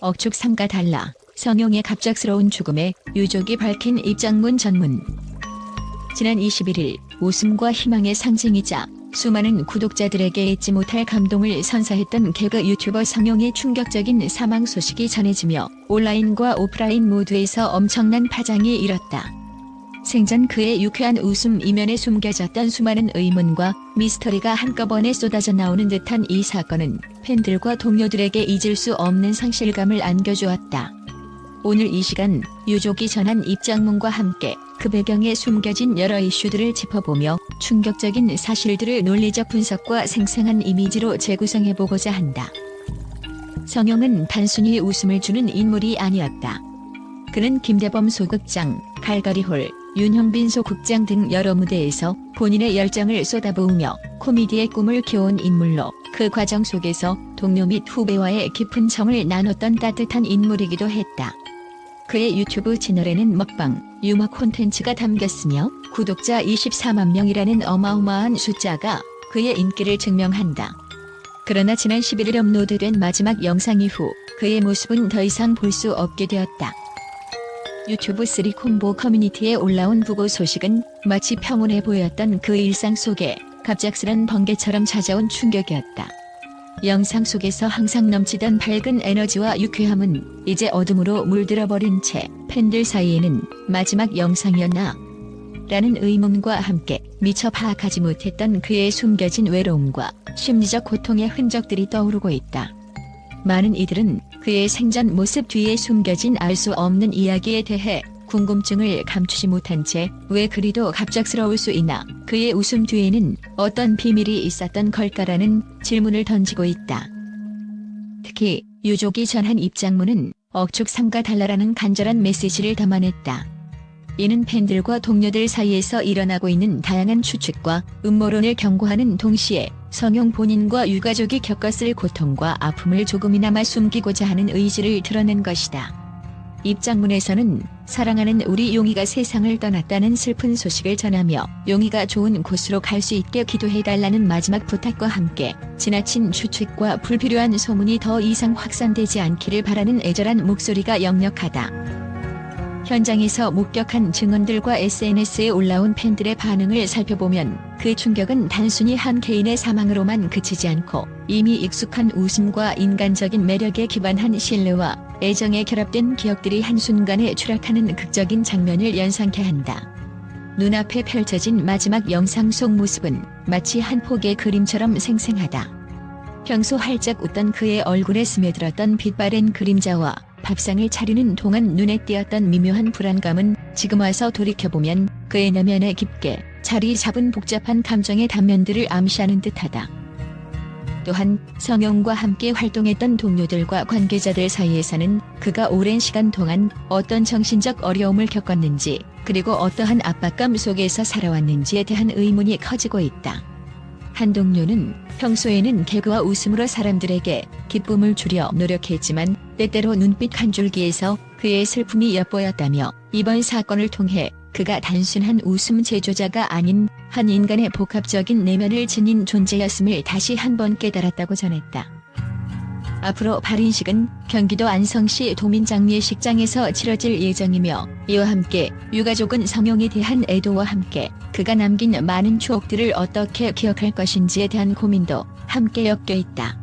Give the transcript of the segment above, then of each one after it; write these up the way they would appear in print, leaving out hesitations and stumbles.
억축 삼가 달라. 성용의 갑작스러운 죽음에 유족이 밝힌 입장문 전문. 지난 21일 웃음과 희망의 상징이자 수많은 구독자들에게 잊지 못할 감동을 선사했던 개그 유튜버 성용의 충격적인 사망 소식이 전해지며 온라인과 오프라인 모두에서 엄청난 파장이 일었다. 생전 그의 유쾌한 웃음 이면에 숨겨졌던 수많은 의문과 미스터리가 한꺼번에 쏟아져 나오는 듯한 이 사건은 팬들과 동료들에게 잊을 수 없는 상실감을 안겨주었다. 오늘 이 시간 유족이 전한 입장문과 함께 그 배경에 숨겨진 여러 이슈들을 짚어보며 충격적인 사실들을 논리적 분석과 생생한 이미지로 재구성해보고자 한다. 성용은 단순히 웃음을 주는 인물이 아니었다. 그는 김대범 소극장, 갈거리홀, 윤형빈 소극장 등 여러 무대에서 본인의 열정을 쏟아부으며 코미디의 꿈을 키워온 인물로 그 과정 속에서 동료 및 후배와의 깊은 정을 나눴던 따뜻한 인물이기도 했다. 그의 유튜브 채널에는 먹방, 유머 콘텐츠가 담겼으며 구독자 24만 명이라는 어마어마한 숫자가 그의 인기를 증명한다. 그러나 지난 11일 업로드된 마지막 영상 이후 그의 모습은 더 이상 볼 수 없게 되었다. 유튜브 3콤보 커뮤니티에 올라온 부고 소식은 마치 평온해 보였던 그 일상 속에 갑작스런 번개처럼 찾아온 충격이었다. 영상 속에서 항상 넘치던 밝은 에너지와 유쾌함은 이제 어둠으로 물들어버린 채 팬들 사이에는 마지막 영상이었나? 라는 의문과 함께 미처 파악하지 못했던 그의 숨겨진 외로움과 심리적 고통의 흔적들이 떠오르고 있다. 많은 이들은 그의 생전 모습 뒤에 숨겨진 알 수 없는 이야기에 대해 궁금증을 감추지 못한 채 왜 그리도 갑작스러울 수 있나, 그의 웃음 뒤에는 어떤 비밀이 있었던 걸까라는 질문을 던지고 있다. 특히 유족이 전한 입장문은 억축 삼가 달라라는 간절한 메시지를 담아냈다. 이는 팬들과 동료들 사이에서 일어나고 있는 다양한 추측과 음모론을 경고하는 동시에 성용 본인과 유가족이 겪었을 고통과 아픔을 조금이나마 숨기고자 하는 의지를 드러낸 것이다. 입장문에서는 사랑하는 우리 용이가 세상을 떠났다는 슬픈 소식을 전하며 용이가 좋은 곳으로 갈 수 있게 기도해달라는 마지막 부탁과 함께 지나친 추측과 불필요한 소문이 더 이상 확산되지 않기를 바라는 애절한 목소리가 역력하다. 현장에서 목격한 증언들과 SNS에 올라온 팬들의 반응을 살펴보면 그 충격은 단순히 한 개인의 사망으로만 그치지 않고 이미 익숙한 웃음과 인간적인 매력에 기반한 신뢰와 애정에 결합된 기억들이 한순간에 추락하는 극적인 장면을 연상케 한다. 눈앞에 펼쳐진 마지막 영상 속 모습은 마치 한 폭의 그림처럼 생생하다. 평소 활짝 웃던 그의 얼굴에 스며들었던 빛바랜 그림자와 밥상을 차리는 동안 눈에 띄었던 미묘한 불안감은 지금 와서 돌이켜보면 그의 내면에 깊게 자리 잡은 복잡한 감정의 단면들을 암시하는 듯하다. 또한 성용과 함께 활동했던 동료들과 관계자들 사이에서는 그가 오랜 시간 동안 어떤 정신적 어려움을 겪었는지, 그리고 어떠한 압박감 속에서 살아왔는지에 대한 의문이 커지고 있다. 한 동료는 평소에는 개그와 웃음으로 사람들에게 기쁨을 주려 노력했지만 때때로 눈빛 한 줄기에서 그의 슬픔이 엿보였다며, 이번 사건을 통해 그가 단순한 웃음 제조자가 아닌 한 인간의 복합적인 내면을 지닌 존재였음을 다시 한번 깨달았다고 전했다. 앞으로 발인식은 경기도 안성시 도민장례식장에서 치러질 예정이며, 이와 함께 유가족은 성용에 대한 애도와 함께 그가 남긴 많은 추억들을 어떻게 기억할 것인지에 대한 고민도 함께 엮여 있다.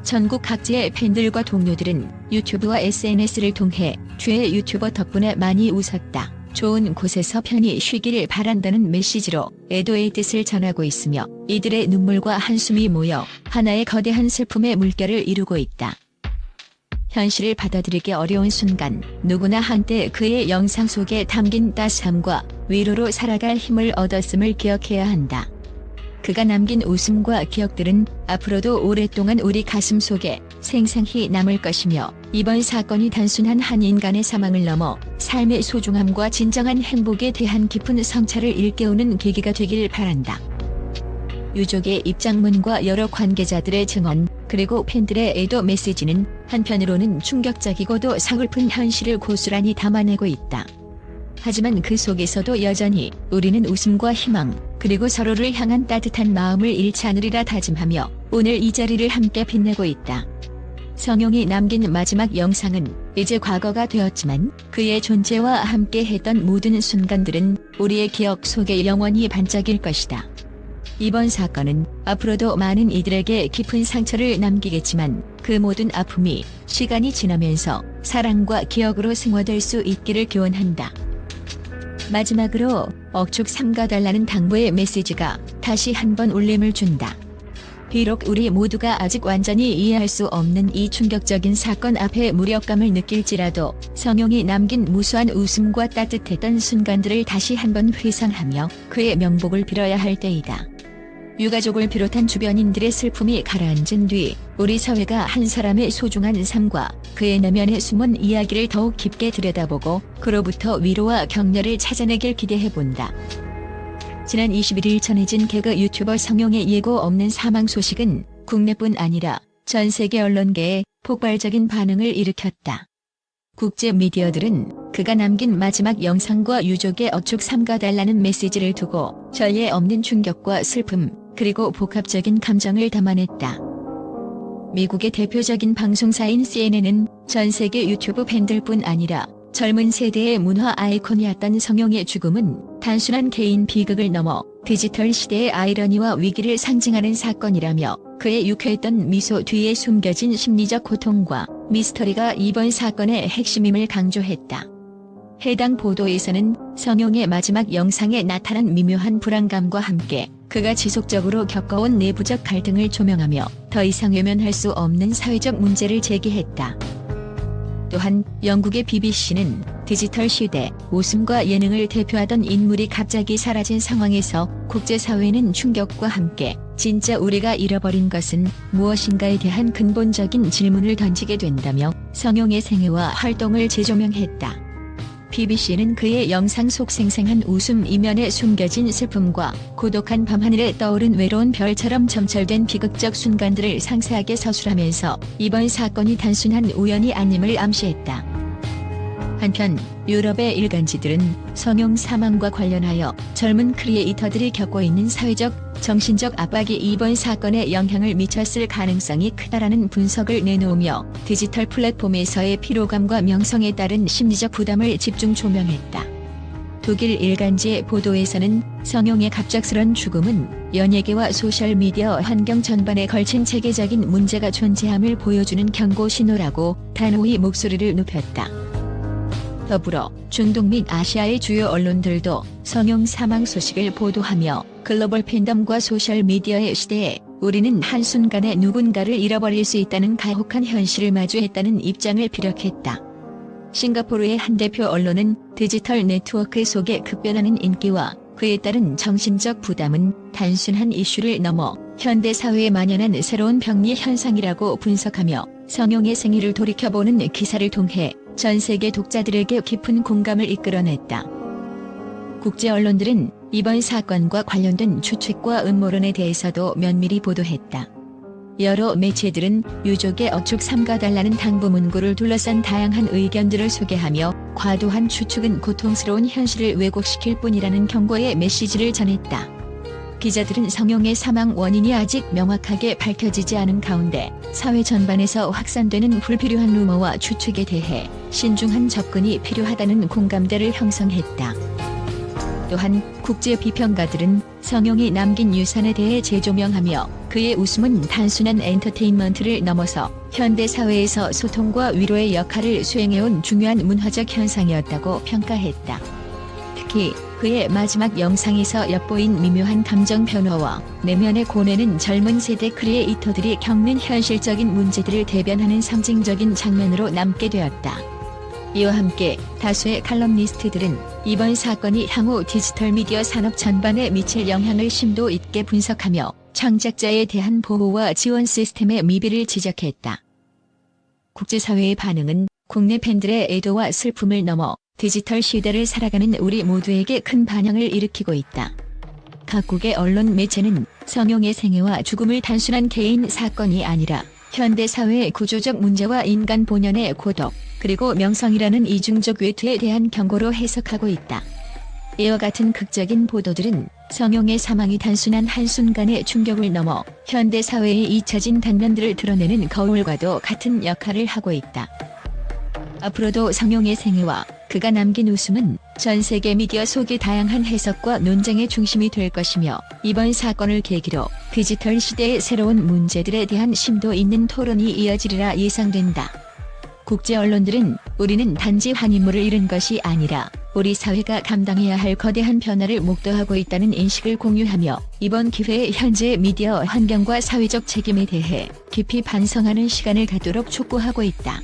전국 각지의 팬들과 동료들은 유튜브와 SNS를 통해 최애 유튜버 덕분에 많이 웃었다, 좋은 곳에서 편히 쉬기를 바란다는 메시지로 애도의 뜻을 전하고 있으며, 이들의 눈물과 한숨이 모여 하나의 거대한 슬픔의 물결을 이루고 있다. 현실을 받아들이기 어려운 순간, 누구나 한때 그의 영상 속에 담긴 따스함과 위로로 살아갈 힘을 얻었음을 기억해야 한다. 그가 남긴 웃음과 기억들은 앞으로도 오랫동안 우리 가슴 속에 생생히 남을 것이며, 이번 사건이 단순한 한 인간의 사망을 넘어 삶의 소중함과 진정한 행복에 대한 깊은 성찰을 일깨우는 계기가 되길 바란다. 유족의 입장문과 여러 관계자들의 증언, 그리고 팬들의 애도 메시지는 한편으로는 충격적이고도 서글픈 현실을 고스란히 담아내고 있다. 하지만 그 속에서도 여전히 우리는 웃음과 희망, 그리고 서로를 향한 따뜻한 마음을 잃지 않으리라 다짐하며 오늘 이 자리를 함께 빛내고 있다. 성용이 남긴 마지막 영상은 이제 과거가 되었지만 그의 존재와 함께했던 모든 순간들은 우리의 기억 속에 영원히 반짝일 것이다. 이번 사건은 앞으로도 많은 이들에게 깊은 상처를 남기겠지만 그 모든 아픔이 시간이 지나면서 사랑과 기억으로 승화될 수 있기를 기원한다. 마지막으로 억축 삼가달라는 당부의 메시지가 다시 한번 울림을 준다. 비록 우리 모두가 아직 완전히 이해할 수 없는 이 충격적인 사건 앞에 무력감을 느낄지라도 성용이 남긴 무수한 웃음과 따뜻했던 순간들을 다시 한번 회상하며 그의 명복을 빌어야 할 때이다. 유가족을 비롯한 주변인들의 슬픔이 가라앉은 뒤 우리 사회가 한 사람의 소중한 삶과 그의 내면의 숨은 이야기를 더욱 깊게 들여다보고 그로부터 위로와 격려를 찾아내길 기대해본다. 지난 21일 전해진 개그 유튜버 성용의 예고 없는 사망 소식은 국내뿐 아니라 전 세계 언론계에 폭발적인 반응을 일으켰다. 국제 미디어들은 그가 남긴 마지막 영상과 유족의 억축 삼가달라는 메시지를 두고 전례 없는 충격과 슬픔, 그리고 복합적인 감정을 담아냈다. 미국의 대표적인 방송사인 CNN은 전 세계 유튜브 팬들뿐 아니라 젊은 세대의 문화 아이콘이었던 성용의 죽음은 단순한 개인 비극을 넘어 디지털 시대의 아이러니와 위기를 상징하는 사건이라며 그의 유쾌했던 미소 뒤에 숨겨진 심리적 고통과 미스터리가 이번 사건의 핵심임을 강조했다. 해당 보도에서는 성용의 마지막 영상에 나타난 미묘한 불안감과 함께 그가 지속적으로 겪어온 내부적 갈등을 조명하며 더 이상 외면할 수 없는 사회적 문제를 제기했다. 또한 영국의 BBC는 디지털 시대, 웃음과 예능을 대표하던 인물이 갑자기 사라진 상황에서 국제사회는 충격과 함께 진짜 우리가 잃어버린 것은 무엇인가에 대한 근본적인 질문을 던지게 된다며 성용의 생애와 활동을 재조명했다. BBC는 그의 영상 속 생생한 웃음 이면에 숨겨진 슬픔과 고독한 밤하늘에 떠오른 외로운 별처럼 점철된 비극적 순간들을 상세하게 서술하면서 이번 사건이 단순한 우연이 아님을 암시했다. 한편 유럽의 일간지들은 성용 사망과 관련하여 젊은 크리에이터들이 겪고 있는 사회적, 정신적 압박이 이번 사건에 영향을 미쳤을 가능성이 크다라는 분석을 내놓으며 디지털 플랫폼에서의 피로감과 명성에 따른 심리적 부담을 집중 조명했다. 독일 일간지의 보도에서는 성용의 갑작스런 죽음은 연예계와 소셜미디어 환경 전반에 걸친 체계적인 문제가 존재함을 보여주는 경고 신호라고 단호히 목소리를 높였다. 더불어 중동 및 아시아의 주요 언론들도 성용 사망 소식을 보도하며 글로벌 팬덤과 소셜미디어의 시대에 우리는 한순간에 누군가를 잃어버릴 수 있다는 가혹한 현실을 마주했다는 입장을 피력했다. 싱가포르의 한 대표 언론은 디지털 네트워크 속에 급변하는 인기와 그에 따른 정신적 부담은 단순한 이슈를 넘어 현대 사회에 만연한 새로운 병리 현상이라고 분석하며 성용의 생일을 돌이켜보는 기사를 통해 전 세계 독자들에게 깊은 공감을 이끌어냈다. 국제 언론들은 이번 사건과 관련된 추측과 음모론에 대해서도 면밀히 보도했다. 여러 매체들은 유족의 억축 삼가달라는 당부 문구를 둘러싼 다양한 의견들을 소개하며 과도한 추측은 고통스러운 현실을 왜곡시킬 뿐이라는 경고의 메시지를 전했다. 기자들은 성용의 사망 원인이 아직 명확하게 밝혀지지 않은 가운데 사회 전반에서 확산되는 불필요한 루머와 추측에 대해 신중한 접근이 필요하다는 공감대를 형성했다. 또한 국제 비평가들은 성용이 남긴 유산에 대해 재조명하며 그의 웃음은 단순한 엔터테인먼트를 넘어서 현대 사회에서 소통과 위로의 역할을 수행해온 중요한 문화적 현상이었다고 평가했다. 특히 그의 마지막 영상에서 엿보인 미묘한 감정 변화와 내면의 고뇌는 젊은 세대 크리에이터들이 겪는 현실적인 문제들을 대변하는 상징적인 장면으로 남게 되었다. 이와 함께 다수의 칼럼니스트들은 이번 사건이 향후 디지털 미디어 산업 전반에 미칠 영향을 심도 있게 분석하며 창작자에 대한 보호와 지원 시스템의 미비를 지적했다. 국제사회의 반응은 국내 팬들의 애도와 슬픔을 넘어 디지털 시대를 살아가는 우리 모두에게 큰 반향을 일으키고 있다. 각국의 언론 매체는 성용의 생애와 죽음을 단순한 개인 사건이 아니라 현대 사회의 구조적 문제와 인간 본연의 고독, 그리고 명성이라는 이중적 외투에 대한 경고로 해석하고 있다. 이와 같은 극적인 보도들은 성용의 사망이 단순한 한순간의 충격을 넘어 현대 사회의 잊혀진 단면들을 드러내는 거울과도 같은 역할을 하고 있다. 앞으로도 성용의 생애와 그가 남긴 웃음은 전 세계 미디어 속의 다양한 해석과 논쟁의 중심이 될 것이며, 이번 사건을 계기로 디지털 시대의 새로운 문제들에 대한 심도 있는 토론이 이어지리라 예상된다. 국제 언론들은 우리는 단지 한 인물을 잃은 것이 아니라 우리 사회가 감당해야 할 거대한 변화를 목도하고 있다는 인식을 공유하며, 이번 기회에 현재의 미디어 환경과 사회적 책임에 대해 깊이 반성하는 시간을 갖도록 촉구하고 있다.